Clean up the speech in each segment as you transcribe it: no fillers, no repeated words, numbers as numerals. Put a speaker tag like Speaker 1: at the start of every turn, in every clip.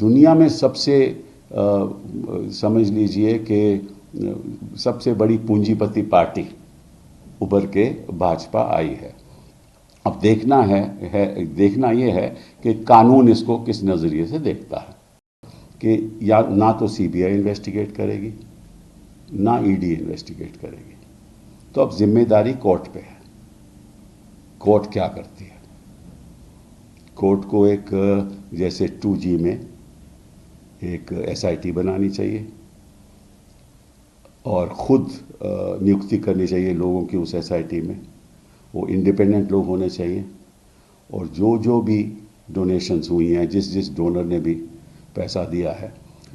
Speaker 1: दुनिया में सबसे समझ लीजिए कि सबसे बड़ी पूंजीपति पार्टी उभर के भाजपा आई है। अब देखना ये है कि कानून इसको किस नज़रिए से देखता है कि या ना तो सीबीआई इन्वेस्टिगेट करेगी ना ईडी इन्वेस्टिगेट करेगी। तो अब जिम्मेदारी कोर्ट पे है। कोर्ट क्या करती है? कोर्ट को एक जैसे 2G में एक SIT बनानी चाहिए और ख़ुद नियुक्ति करनी चाहिए लोगों की उस SIT में। वो इंडिपेंडेंट लोग होने चाहिए और जो भी डोनेशंस हुई हैं, जिस डोनर ने भी पैसा दिया है,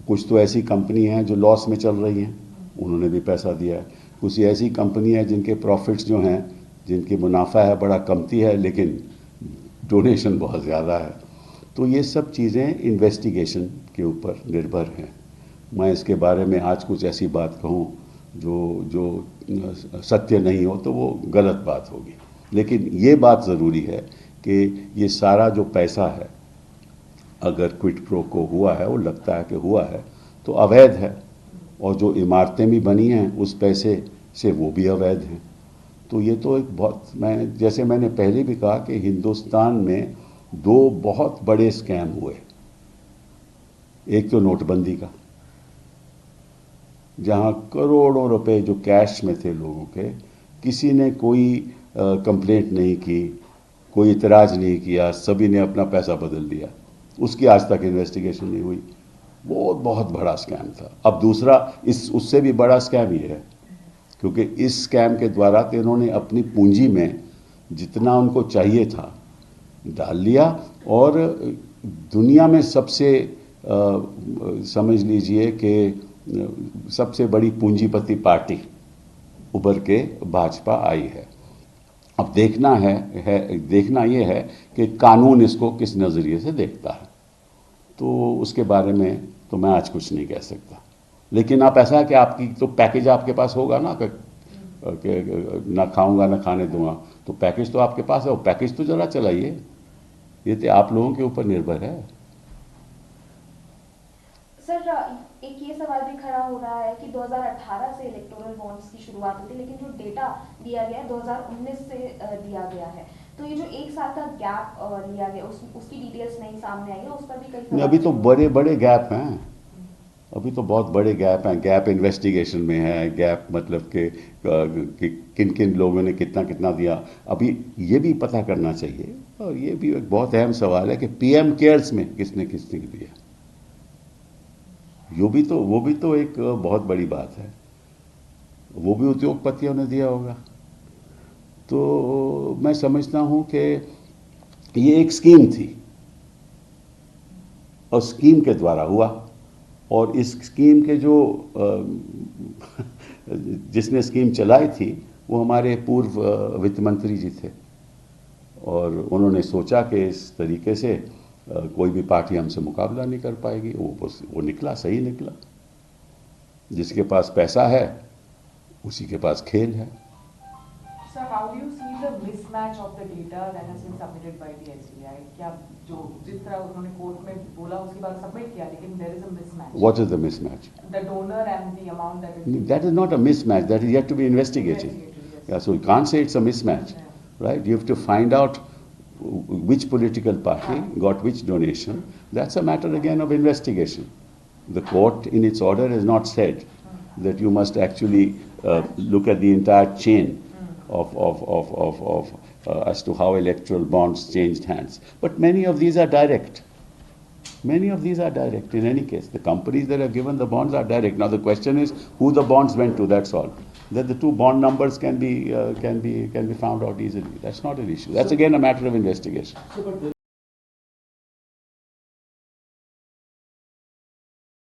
Speaker 1: कुछ तो ऐसी कंपनी हैं जो लॉस में चल रही हैं, उन्होंने भी पैसा दिया है। कुछ ऐसी कंपनी है जिनके प्रॉफिट्स जो हैं, जिनकी मुनाफा है बड़ा कमती है लेकिन डोनेशन बहुत ज़्यादा है। तो ये सब चीज़ें इन्वेस्टिगेशन के ऊपर निर्भर हैं। मैं इसके बारे में आज कुछ ऐसी बात कहूँ जो सत्य नहीं हो तो वो गलत बात होगी। लेकिन ये बात ज़रूरी है कि ये सारा जो पैसा है, अगर क्विड प्रो को हुआ है, वो लगता है कि हुआ है, तो अवैध है। और जो इमारतें भी बनी हैं उस पैसे से, वो भी अवैध हैं। तो ये तो एक बहुत, जैसे मैंने पहले भी कहा कि हिंदुस्तान में 2 बहुत बड़े स्कैम हुए। एक तो नोटबंदी का, जहां करोड़ों रुपए जो कैश में थे लोगों के, किसी ने कोई कंप्लेंट नहीं की, कोई इतराज़ नहीं किया, सभी ने अपना पैसा बदल दिया, उसकी आज तक इन्वेस्टिगेशन नहीं हुई। वो बहुत बड़ा स्कैम था। अब दूसरा उससे भी बड़ा स्कैम ये है, क्योंकि इस स्कैम के द्वारा तो इन्होंने अपनी पूंजी में जितना उनको चाहिए था डाल लिया और दुनिया में सबसे समझ लीजिए कि सबसे बड़ी पूंजीपति पार्टी उभर के भाजपा आई है। अब देखना ये है कि कानून इसको किस नज़रिए से देखता है। तो उसके बारे में तो मैं आज कुछ नहीं कह सकता। लेकिन आप ऐसा है कि आपकी तो पैकेज आपके पास होगा ना, कि ना खाऊंगा ना खाने दूंगा, तो पैकेज तो आपके पास है। वो पैकेज तो जरा चलाइए। ये तो आप लोगों के ऊपर निर्भर है।
Speaker 2: सर, एक ये सवाल भी खड़ा हो रहा है कि 2018 से इलेक्टोरल बॉन्ड्स की शुरुआत हुई थी, लेकिन जो डेटा दिया गया है 2019 से दिया गया है। तो ये जो 1 साल का गैप लिया गया, उसकी डिटेल्स नहीं सामने आई है, उस पर भी कई सवाल।
Speaker 1: अभी तो बड़े बड़े गैप हैं। अभी तो बहुत बड़े गैप हैं। गैप इन्वेस्टिगेशन में है, गैप मतलब कि किन किन लोगों ने कितना कितना दिया। अभी ये भी पता करना चाहिए, और ये भी एक बहुत अहम सवाल है कि PM केयर्स में किसने किसने दिया। वो भी तो एक बहुत बड़ी बात है। वो भी उद्योगपतियों ने दिया होगा। तो मैं समझता हूँ कि ये एक स्कीम थी और स्कीम के द्वारा हुआ। और इस स्कीम के जो जिसने स्कीम चलाई थी वो हमारे पूर्व वित्त मंत्री जी थे, और उन्होंने सोचा कि इस तरीके से कोई भी पार्टी हमसे मुकाबला नहीं कर पाएगी। वो निकला, सही निकला। जिसके पास पैसा है उसी के पास खेल है।
Speaker 3: Sir, how do you see the mismatch of the data that has been submitted by the SBI? क्या जो जिस तरह उन्होंने कोर्ट में बोला उसके बाद सबमिट किया, लेकिन there is a mismatch.
Speaker 1: What is the mismatch?
Speaker 3: The donor and the amount that is.
Speaker 1: That is not a mismatch. That is yet to be investigated.
Speaker 3: Yes.
Speaker 1: Yeah, so you can't say it's a mismatch, right? You have to find out which political party got which donation. That's a matter again of investigation. The court in its order has not said that you must actually look at the entire chain of as to how electoral bonds changed hands. But many of these are direct. Many of these are direct in any case. The companies that have given the bonds are direct. Now the question is who the bonds went to, that's all. That the 2 bond numbers can be found out easily. That's not an issue. That's again a matter of investigation.